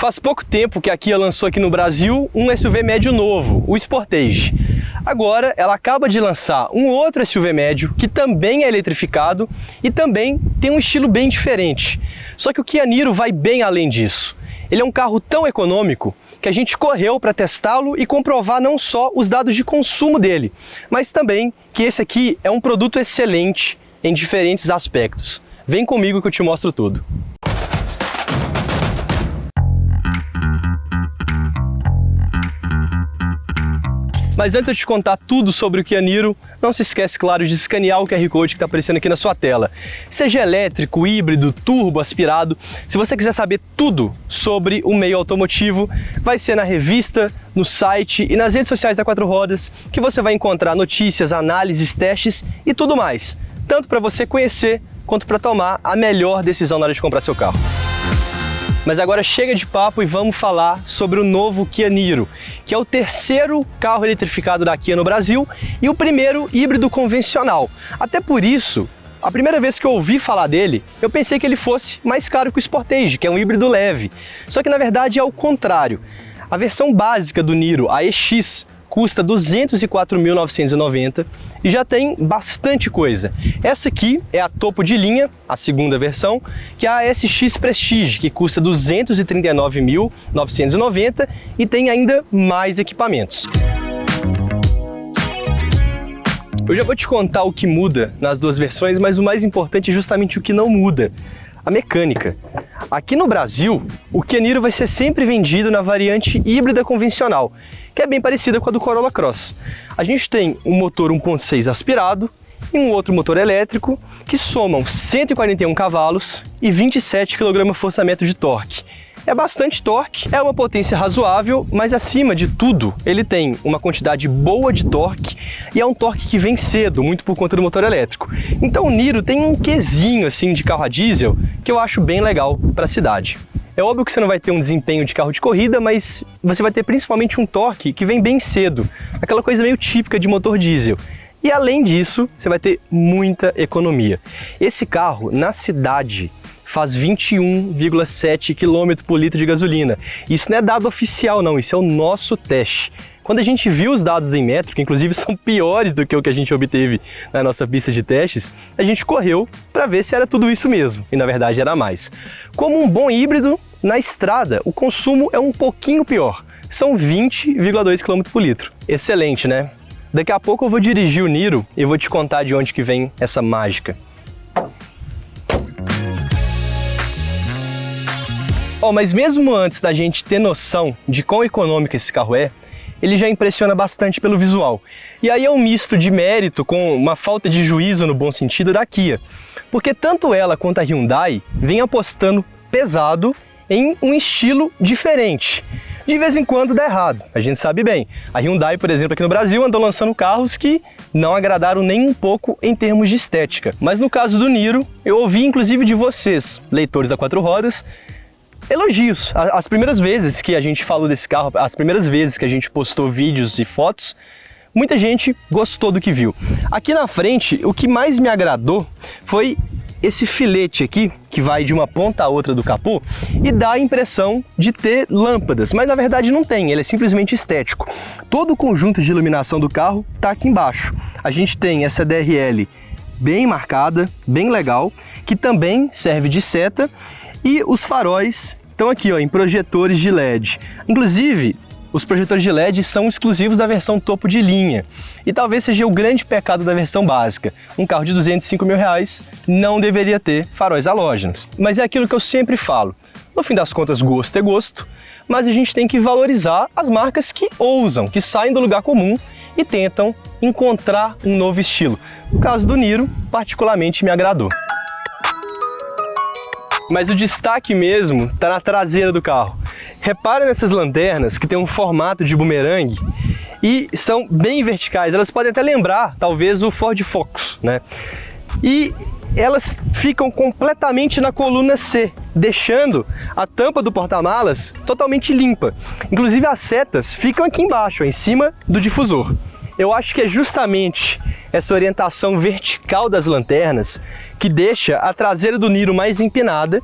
Faz pouco tempo que a Kia lançou aqui no Brasil um SUV médio novo, o Sportage. Agora ela acaba de lançar um outro SUV médio que também é eletrificado e também tem um estilo bem diferente. Só que o Kia Niro vai bem além disso. Ele é um carro tão econômico que a gente correu para testá-lo e comprovar não só os dados de consumo dele, mas também que esse aqui é um produto excelente em diferentes aspectos. Vem comigo que eu te mostro tudo. Mas antes de eu te contar tudo sobre o Kia Niro, não se esquece, claro, de escanear o QR Code que está aparecendo aqui na sua tela. Seja elétrico, híbrido, turbo, aspirado, se você quiser saber tudo sobre o meio automotivo, vai ser na revista, no site e nas redes sociais da Quatro Rodas que você vai encontrar notícias, análises, testes e tudo mais, tanto para você conhecer quanto para tomar a melhor decisão na hora de comprar seu carro. Mas agora chega de papo e vamos falar sobre o novo Kia Niro, que é o terceiro carro eletrificado da Kia no Brasil e o primeiro híbrido convencional. Até por isso, a primeira vez que eu ouvi falar dele, eu pensei que ele fosse mais caro que o Sportage, que é um híbrido leve. Só que na verdade é o contrário. A versão básica do Niro, a EX, custa R$ 204.990 e já tem bastante coisa. Essa aqui é a topo de linha, a segunda versão, que é a SX Prestige, que custa R$ 239.990 e tem ainda mais equipamentos. Eu já vou te contar o que muda nas duas versões, mas o mais importante é justamente o que não muda: a mecânica. Aqui no Brasil, o Kia Niro vai ser sempre vendido na variante híbrida convencional, que é bem parecida com a do Corolla Cross. A gente tem um motor 1.6 aspirado e um outro motor elétrico que somam 141 cavalos e 27 kgfm de torque. É bastante torque, é uma potência razoável, mas acima de tudo, ele tem uma quantidade boa de torque e é um torque que vem cedo, muito por conta do motor elétrico. Então o Niro tem um quesinho assim de carro a diesel que eu acho bem legal para a cidade. É óbvio que você não vai ter um desempenho de carro de corrida, mas você vai ter principalmente um torque que vem bem cedo, aquela coisa meio típica de motor diesel. E além disso, você vai ter muita economia. Esse carro, na cidade, faz 21,7 km por litro de gasolina. Isso não é dado oficial não, isso é o nosso teste. Quando a gente viu os dados em metro, que inclusive são piores do que o que a gente obteve na nossa pista de testes, a gente correu para ver se era tudo isso mesmo, e na verdade era mais. Como um bom híbrido, na estrada o consumo é um pouquinho pior, são 20,2 km por litro. Excelente, né? Daqui a pouco eu vou dirigir o Niro e vou te contar de onde que vem essa mágica. Mas mesmo antes da gente ter noção de quão econômico esse carro é, ele já impressiona bastante pelo visual. E aí é um misto de mérito com uma falta de juízo no bom sentido da Kia, porque tanto ela quanto a Hyundai vem apostando pesado em um estilo diferente. De vez em quando dá errado, a gente sabe bem. A Hyundai, por exemplo, aqui no Brasil andou lançando carros que não agradaram nem um pouco em termos de estética. Mas no caso do Niro, eu ouvi inclusive de vocês, leitores da Quatro Rodas, elogios. As primeiras vezes que a gente falou desse carro, as primeiras vezes que a gente postou vídeos e fotos, muita gente gostou do que viu. Aqui na frente, o que mais me agradou foi esse filete aqui, que vai de uma ponta a outra do capô e dá a impressão de ter lâmpadas, mas na verdade não tem, ele é simplesmente estético. Todo o conjunto de iluminação do carro está aqui embaixo. A gente tem essa DRL bem marcada, bem legal, que também serve de seta. E os faróis estão aqui, ó, em projetores de LED. Inclusive, os projetores de LED são exclusivos da versão topo de linha. E talvez seja o grande pecado da versão básica. Um carro de R$205 mil não deveria ter faróis halógenos. Mas é aquilo que eu sempre falo. No fim das contas, gosto é gosto, mas a gente tem que valorizar as marcas que ousam, que saem do lugar comum e tentam encontrar um novo estilo. No caso do Niro, particularmente me agradou. Mas o destaque mesmo está na traseira do carro. Repara nessas lanternas que tem um formato de bumerangue e são bem verticais. Elas podem até lembrar, talvez, o Ford Focus, né? E elas ficam completamente na coluna C, deixando a tampa do porta-malas totalmente limpa. Inclusive as setas ficam aqui embaixo, em cima do difusor. Eu acho que é justamente essa orientação vertical das lanternas que deixa a traseira do Niro mais empinada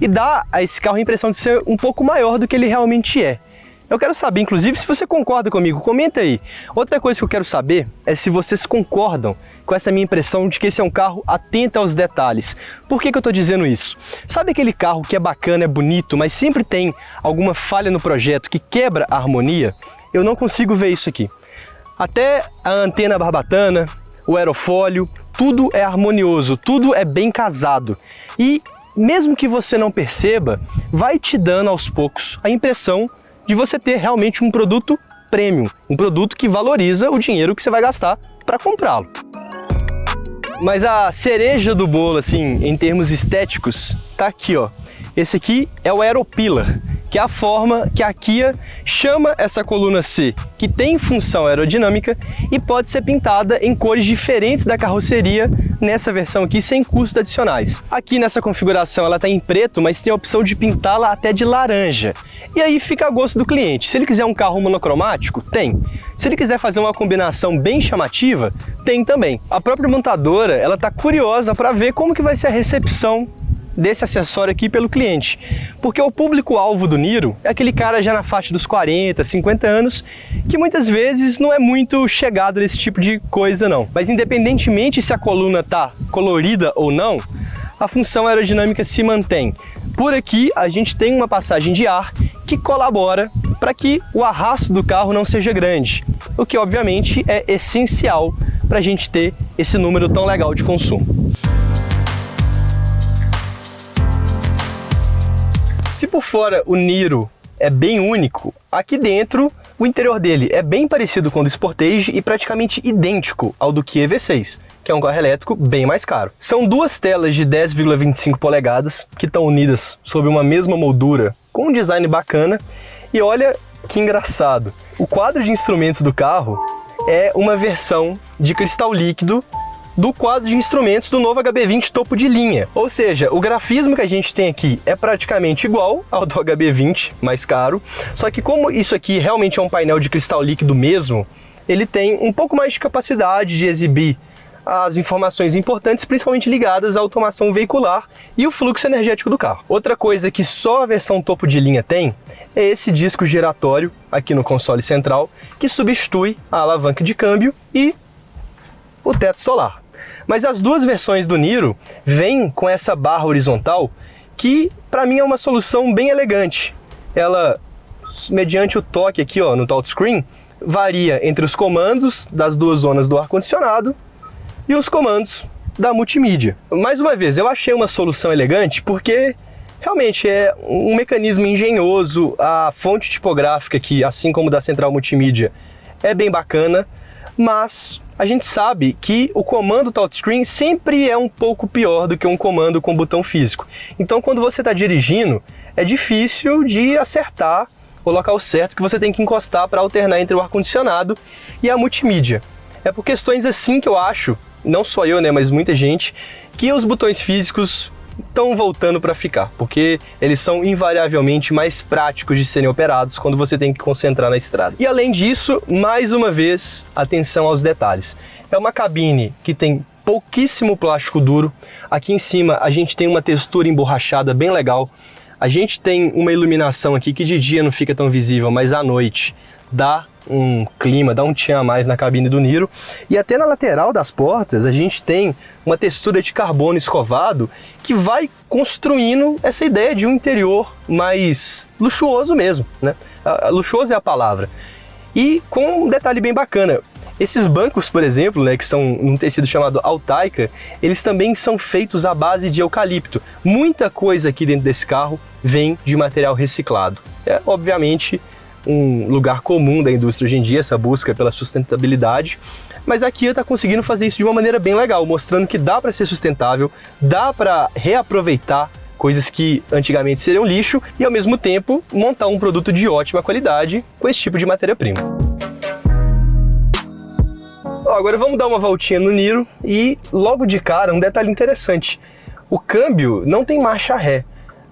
e dá a esse carro a impressão de ser um pouco maior do que ele realmente é. Eu quero saber, inclusive, se você concorda comigo, comenta aí. Outra coisa que eu quero saber é se vocês concordam com essa minha impressão de que esse é um carro atento aos detalhes. Por que eu estou dizendo isso? Sabe aquele carro que é bacana, é bonito, mas sempre tem alguma falha no projeto que quebra a harmonia? Eu não consigo ver isso aqui. Até a antena barbatana, o aerofólio, tudo é harmonioso, tudo é bem casado. E mesmo que você não perceba, vai te dando aos poucos a impressão de você ter realmente um produto premium, um produto que valoriza o dinheiro que você vai gastar para comprá-lo. Mas a cereja do bolo, assim, em termos estéticos, tá aqui, ó. Esse aqui é o Aeropillar, que é a forma que a Kia chama essa coluna C, que tem função aerodinâmica e pode ser pintada em cores diferentes da carroceria nessa versão aqui, sem custos adicionais. Aqui nessa configuração ela está em preto, mas tem a opção de pintá-la até de laranja. E aí fica a gosto do cliente. Se ele quiser um carro monocromático, tem. Se ele quiser fazer uma combinação bem chamativa, tem também. A própria montadora, ela está curiosa para ver como que vai ser a recepção desse acessório aqui pelo cliente, porque o público-alvo do Niro é aquele cara já na faixa dos 40, 50 anos, que muitas vezes não é muito chegado nesse tipo de coisa não. Mas independentemente se a coluna tá colorida ou não, a função aerodinâmica se mantém. Por aqui a gente tem uma passagem de ar que colabora para que o arrasto do carro não seja grande, o que obviamente é essencial para a gente ter esse número tão legal de consumo. Se por fora o Niro é bem único, aqui dentro o interior dele é bem parecido com o do Sportage e praticamente idêntico ao do Kia EV6, que é um carro elétrico bem mais caro. São duas telas de 10,25 polegadas que estão unidas sob uma mesma moldura com um design bacana e olha que engraçado, o quadro de instrumentos do carro é uma versão de cristal líquido do quadro de instrumentos do novo HB20 topo de linha. Ou seja, o grafismo que a gente tem aqui é praticamente igual ao do HB20, mais caro, só que como isso aqui realmente é um painel de cristal líquido mesmo, ele tem um pouco mais de capacidade de exibir as informações importantes, principalmente ligadas à automação veicular e o fluxo energético do carro. Outra coisa que só a versão topo de linha tem é esse disco giratório aqui no console central, que substitui a alavanca de câmbio e o teto solar. Mas as duas versões do Niro vêm com essa barra horizontal que para mim é uma solução bem elegante. Ela, mediante o toque aqui ó, no touchscreen, varia entre os comandos das duas zonas do ar-condicionado e os comandos da multimídia. Mais uma vez, eu achei uma solução elegante porque realmente é um mecanismo engenhoso, a fonte tipográfica aqui, assim como da central multimídia, é bem bacana, mas a gente sabe que o comando touchscreen sempre é um pouco pior do que um comando com botão físico. Então quando você está dirigindo, é difícil de acertar o local certo que você tem que encostar para alternar entre o ar-condicionado e a multimídia. É por questões assim que eu acho, não só eu, né, mas muita gente, que os botões físicos estão voltando para ficar, porque eles são invariavelmente mais práticos de serem operados quando você tem que concentrar na estrada. E além disso, mais uma vez, atenção aos detalhes. É uma cabine que tem pouquíssimo plástico duro. Aqui em cima a gente tem uma textura emborrachada bem legal. A gente tem uma iluminação aqui que de dia não fica tão visível, mas à noite dá um clima, dá um tchan a mais na cabine do Niro. E até na lateral das portas a gente tem uma textura de carbono escovado que vai construindo essa ideia de um interior mais luxuoso mesmo, né? Luxuoso é a palavra. E com um detalhe bem bacana, esses bancos, por exemplo, né, que são num tecido chamado Altaica, eles também são feitos à base de eucalipto. Muita coisa aqui dentro desse carro vem de material reciclado. É, obviamente, um lugar comum da indústria hoje em dia, essa busca pela sustentabilidade, mas a Kia está conseguindo fazer isso de uma maneira bem legal, mostrando que dá para ser sustentável, dá para reaproveitar coisas que antigamente seriam lixo e ao mesmo tempo montar um produto de ótima qualidade com esse tipo de matéria-prima. Agora vamos dar uma voltinha no Niro e logo de cara um detalhe interessante, o câmbio não tem marcha ré.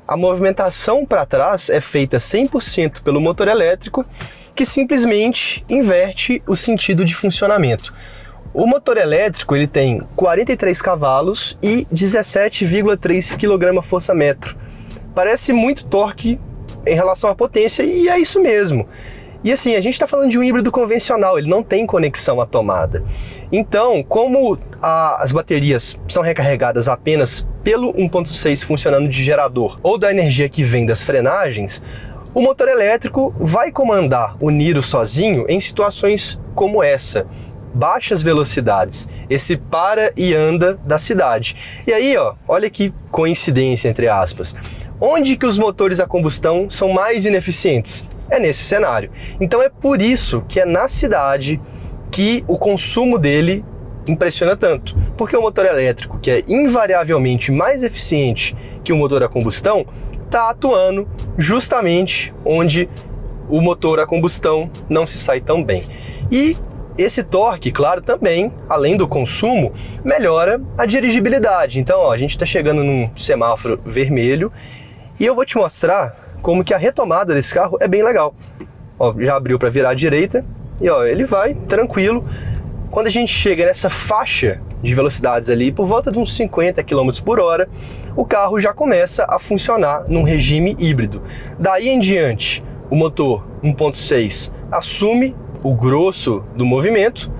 A movimentação para trás é feita 100% pelo motor elétrico, que simplesmente inverte o sentido de funcionamento. O motor elétrico ele tem 43 cavalos e 17,3 kgfm. parece muito torque em relação à potência, e é isso mesmo. E assim, a gente está falando de um híbrido convencional, ele não tem conexão à tomada. Então, como as baterias são recarregadas apenas pelo 1.6 funcionando de gerador ou da energia que vem das frenagens, o motor elétrico vai comandar o Niro sozinho em situações como essa. Baixas velocidades, esse para e anda da cidade. E aí, ó, olha que coincidência, entre aspas. Onde que os motores a combustão são mais ineficientes? É nesse cenário. Então é por isso que é na cidade que o consumo dele impressiona tanto. Porque o motor elétrico, que é invariavelmente mais eficiente que o motor a combustão, está atuando justamente onde o motor a combustão não se sai tão bem. E esse torque, claro, também, além do consumo, melhora a dirigibilidade. Então, ó, a gente está chegando num semáforo vermelho e eu vou te mostrar como que a retomada desse carro é bem legal. Ó, já abriu para virar à direita e ó, ele vai tranquilo. Quando a gente chega nessa faixa de velocidades ali, por volta de uns 50 km por hora, o carro já começa a funcionar num regime híbrido. Daí em diante, o motor 1.6 assume o grosso do movimento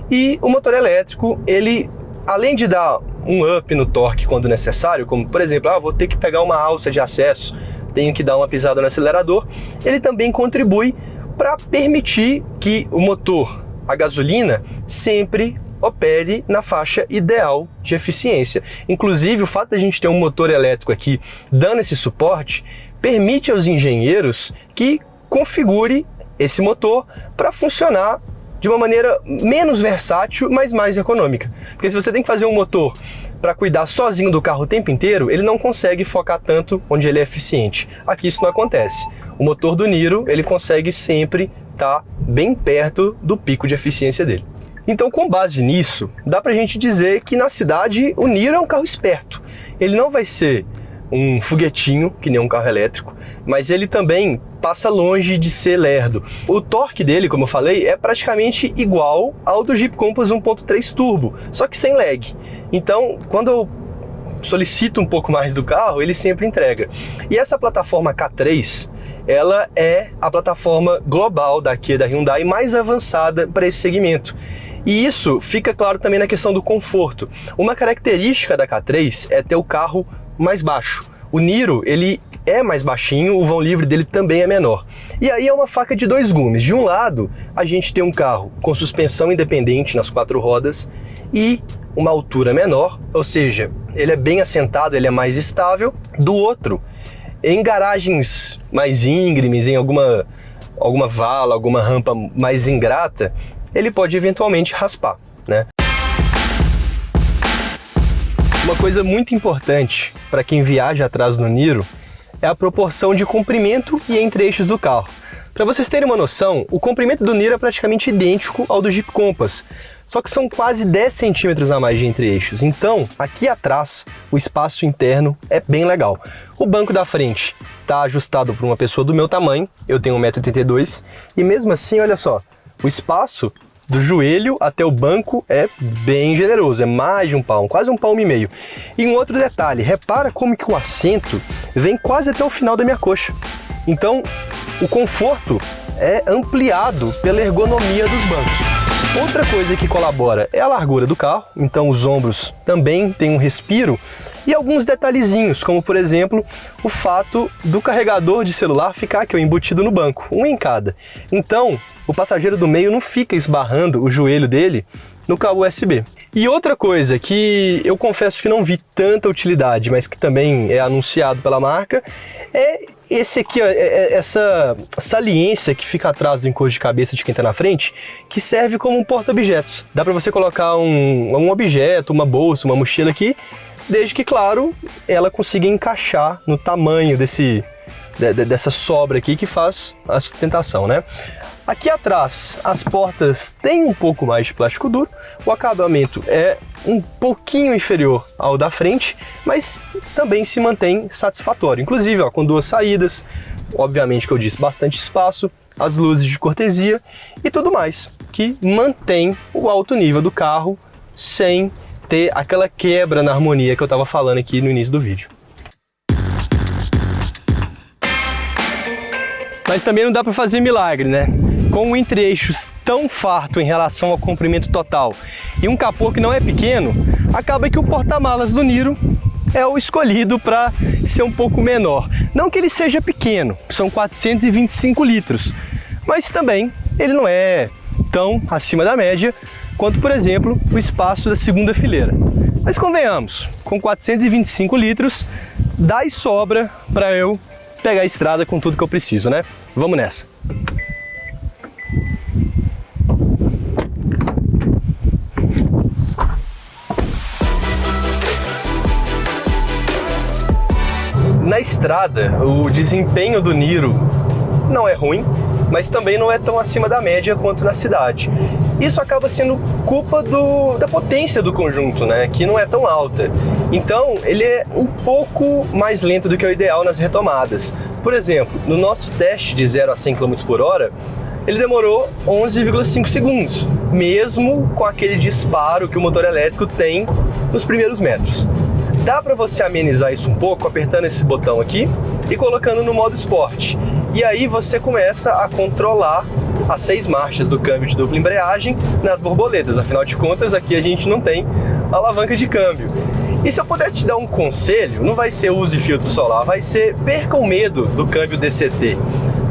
e o motor elétrico, ele, além de dar um up no torque quando necessário, como por exemplo, vou ter que pegar uma alça de acesso, tenho que dar uma pisada no acelerador, ele também contribui para permitir que o motor a gasolina sempre opere na faixa ideal de eficiência. Inclusive, o fato de a gente ter um motor elétrico aqui dando esse suporte permite aos engenheiros que configure esse motor para funcionar de uma maneira menos versátil, mas mais econômica. Porque se você tem que fazer um motor para cuidar sozinho do carro o tempo inteiro, ele não consegue focar tanto onde ele é eficiente. Aqui isso não acontece. O motor do Niro, ele consegue sempre estar bem perto do pico de eficiência dele. Então, com base nisso, dá pra gente dizer que na cidade o Niro é um carro esperto. Ele não vai ser um foguetinho, que nem um carro elétrico, mas ele também passa longe de ser lerdo. O torque dele, como eu falei, é praticamente igual ao do Jeep Compass 1.3 Turbo, só que sem lag. Então, quando eu solicito um pouco mais do carro, ele sempre entrega. E essa plataforma K3, ela é a plataforma global da Kia, da Hyundai, mais avançada para esse segmento. E isso fica claro também na questão do conforto. Uma característica da K3 é ter o carro mais baixo. O Niro, ele é mais baixinho, o vão livre dele também é menor. E aí é uma faca de dois gumes. De um lado, a gente tem um carro com suspensão independente nas 4 rodas e uma altura menor, ou seja, ele é bem assentado, ele é mais estável. Do outro, em garagens mais íngremes, em alguma vala, alguma rampa mais ingrata, ele pode eventualmente raspar, né? Uma coisa muito importante para quem viaja atrás do Niro é a proporção de comprimento e entre-eixos do carro. Para vocês terem uma noção, o comprimento do Niro é praticamente idêntico ao do Jeep Compass, só que são quase 10 centímetros a mais de entre-eixos. Então, aqui atrás, o espaço interno é bem legal. O banco da frente está ajustado para uma pessoa do meu tamanho, eu tenho 1,82 m, e mesmo assim, olha só, o espaço do joelho até o banco é bem generoso, é mais de um palmo, quase um palmo e meio. E um outro detalhe, repara como que o assento vem quase até o final da minha coxa. Então, o conforto é ampliado pela ergonomia dos bancos. Outra coisa que colabora é a largura do carro, então os ombros também têm um respiro e alguns detalhezinhos, como por exemplo, o fato do carregador de celular ficar aqui embutido no banco, um em cada. Então, o passageiro do meio não fica esbarrando o joelho dele no cabo USB. E outra coisa que eu confesso que não vi tanta utilidade, mas que também é anunciado pela marca, é esse aqui, ó, essa saliência que fica atrás do encosto de cabeça de quem está na frente, que serve como um porta-objetos. Dá para você colocar um objeto, uma bolsa, uma mochila aqui, desde que, claro, ela consiga encaixar no tamanho dessa sobra aqui que faz a sustentação, né? Aqui atrás, as portas têm um pouco mais de plástico duro, o acabamento é um pouquinho inferior ao da frente, mas também se mantém satisfatório. Inclusive, ó, com 2 saídas, obviamente que eu disse, bastante espaço, as luzes de cortesia e tudo mais, que mantém o alto nível do carro sem ter aquela quebra na harmonia que eu estava falando aqui no início do vídeo. Mas também não dá para fazer milagre, né? Com um entre-eixos tão farto em relação ao comprimento total e um capô que não é pequeno, acaba que o porta-malas do Niro é o escolhido para ser um pouco menor. Não que ele seja pequeno, são 425 litros, mas também ele não é tão acima da média quanto, por exemplo, o espaço da segunda fileira. Mas convenhamos, com 425 litros, dá e sobra para eu pegar a estrada com tudo que eu preciso, né? Vamos nessa! Na estrada, o desempenho do Niro não é ruim, mas também não é tão acima da média quanto na cidade. Isso acaba sendo culpa da potência do conjunto, né, que não é tão alta. Então, ele é um pouco mais lento do que o ideal nas retomadas. Por exemplo, no nosso teste de 0 a 100 km por hora, ele demorou 11,5 segundos, mesmo com aquele disparo que o motor elétrico tem nos primeiros metros. Dá para você amenizar isso um pouco apertando esse botão aqui e colocando no modo esporte. E aí você começa a controlar as 6 marchas do câmbio de dupla embreagem nas borboletas. Afinal de contas, aqui a gente não tem alavanca de câmbio. E se eu puder te dar um conselho, não vai ser use filtro solar, vai ser perca o medo do câmbio DCT.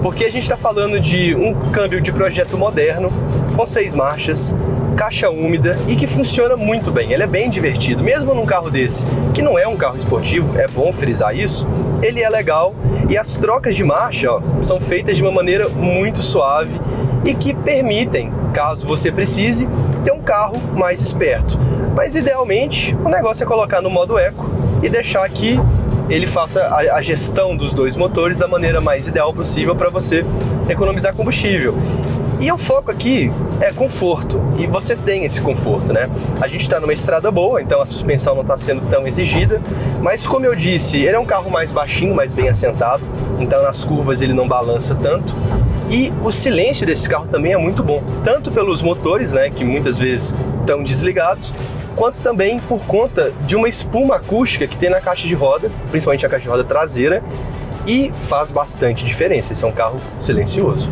Porque a gente está falando de um câmbio de projeto moderno, com 6 marchas, caixa úmida e que funciona muito bem. Ele é bem divertido, mesmo num carro desse, que não é um carro esportivo, é bom frisar isso, ele é legal e as trocas de marcha são feitas de uma maneira muito suave e que permitem, caso você precise, ter um carro mais esperto. Mas idealmente o negócio é colocar no modo eco e deixar que ele faça a gestão dos dois motores da maneira mais ideal possível para você economizar combustível. E o foco aqui é conforto, e você tem esse conforto, né? A gente está numa estrada boa, então a suspensão não está sendo tão exigida, mas como eu disse, ele é um carro mais baixinho, mais bem assentado, então nas curvas ele não balança tanto. E o silêncio desse carro também é muito bom, tanto pelos motores, né, que muitas vezes estão desligados, quanto também por conta de uma espuma acústica que tem na caixa de roda, principalmente a caixa de roda traseira, e faz bastante diferença. Esse é um carro silencioso.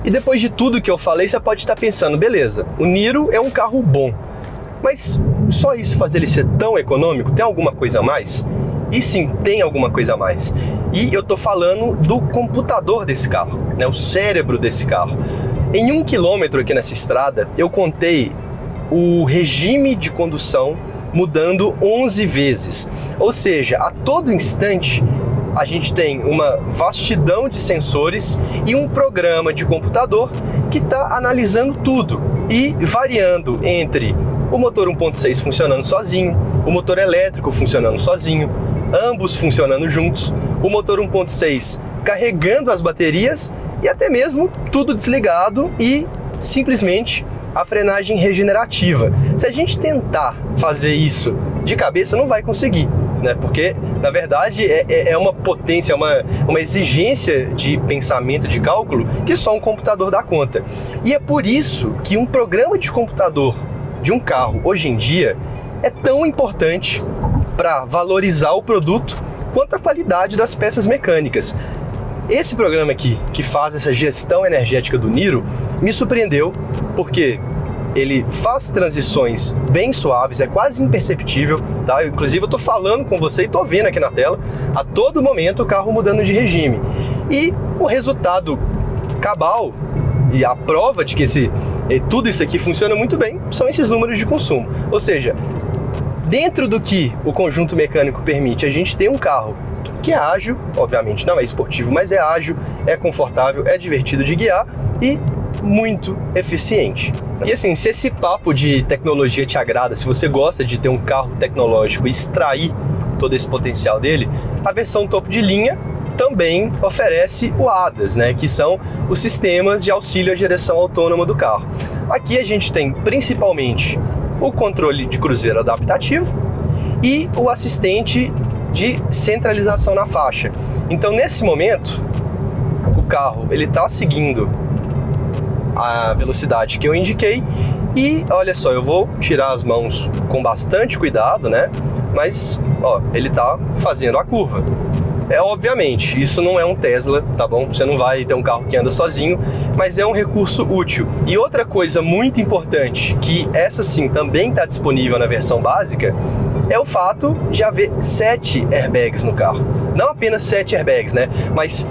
E depois de tudo que eu falei, você pode estar pensando, beleza, o Niro é um carro bom, mas só isso faz ele ser tão econômico? Tem alguma coisa a mais? E sim, tem alguma coisa a mais. E eu tô falando do computador desse carro, né, o cérebro desse carro. Em 1 quilômetro aqui nessa estrada, eu contei o regime de condução mudando 11 vezes. Ou seja, a todo instante, a gente tem uma vastidão de sensores e um programa de computador que está analisando tudo e variando entre o motor 1.6 funcionando sozinho, o motor elétrico funcionando sozinho, ambos funcionando juntos, o motor 1.6 carregando as baterias e até mesmo tudo desligado e simplesmente a frenagem regenerativa. Se a gente tentar fazer isso de cabeça, não vai conseguir, né? Porque, na verdade, é uma potência, uma exigência de pensamento, de cálculo, que só um computador dá conta. E é por isso que um programa de computador de um carro, hoje em dia, é tão importante para valorizar o produto quanto a qualidade das peças mecânicas. Esse programa aqui, que faz essa gestão energética do Niro, me surpreendeu porque ele faz transições bem suaves, é quase imperceptível, tá? Inclusive eu tô falando com você e tô vendo aqui na tela, a todo momento o carro mudando de regime. E o resultado cabal e a prova de que tudo isso aqui funciona muito bem são esses números de consumo. Ou seja, dentro do que o conjunto mecânico permite, a gente tem um carro que é ágil, obviamente não é esportivo, mas é ágil, é confortável, é divertido de guiar e muito eficiente. E assim, se esse papo de tecnologia te agrada, se você gosta de ter um carro tecnológico e extrair todo esse potencial dele, a versão topo de linha também oferece o ADAS, né, que são os sistemas de auxílio à direção autônoma do carro. Aqui a gente tem principalmente o controle de cruzeiro adaptativo e o assistente de centralização na faixa. Então, nesse momento, o carro ele está seguindo a velocidade que eu indiquei e olha só, eu vou tirar as mãos com bastante cuidado, né? Mas ó, ele tá fazendo a curva. Obviamente, isso não é um Tesla, tá bom? Você não vai ter um carro que anda sozinho, mas é um recurso útil. E outra coisa muito importante, que essa sim também está disponível na versão básica, é o fato de haver 7 airbags no carro. Não apenas 7 airbags, né? Mas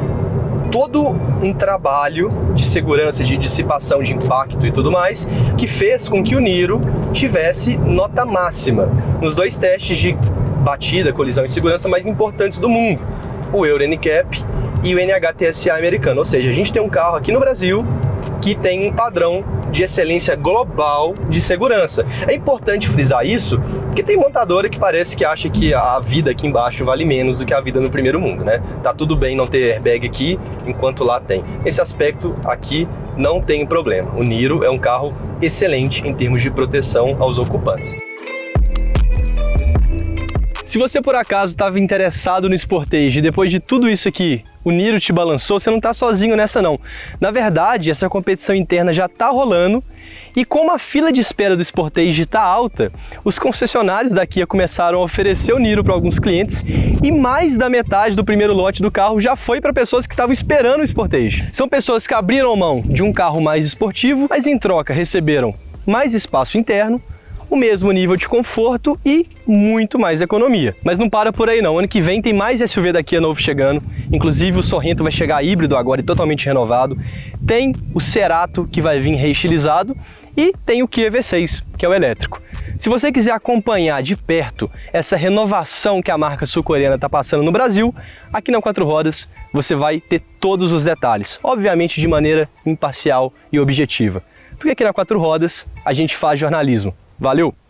todo um trabalho de segurança, de dissipação de impacto e tudo mais, que fez com que o Niro tivesse nota máxima nos 2 testes de batida, colisão e segurança mais importantes do mundo, o Euro NCAP e o NHTSA americano. Ou seja, a gente tem um carro aqui no Brasil que tem um padrão de excelência global de segurança. É importante frisar isso, porque tem montadora que parece que acha que a vida aqui embaixo vale menos do que a vida no primeiro mundo, né? Tá tudo bem não ter airbag aqui, enquanto lá tem. Nesse aspecto aqui não tem problema. O Niro é um carro excelente em termos de proteção aos ocupantes. Se você por acaso estava interessado no Sportage e depois de tudo isso aqui, o Niro te balançou, você não está sozinho nessa não. Na verdade, essa competição interna já está rolando e como a fila de espera do Sportage está alta, os concessionários da Kia começaram a oferecer o Niro para alguns clientes e mais da metade do primeiro lote do carro já foi para pessoas que estavam esperando o Sportage. São pessoas que abriram mão de um carro mais esportivo, mas em troca receberam mais espaço interno, o mesmo nível de conforto e muito mais economia. Mas não para por aí não, ano que vem tem mais SUV da Kia novo chegando, inclusive o Sorrento vai chegar híbrido agora e totalmente renovado, tem o Cerato que vai vir reestilizado e tem o Kia V6, que é o elétrico. Se você quiser acompanhar de perto essa renovação que a marca sul-coreana está passando no Brasil, aqui na Quatro Rodas você vai ter todos os detalhes, obviamente de maneira imparcial e objetiva. Porque aqui na Quatro Rodas a gente faz jornalismo. Valeu!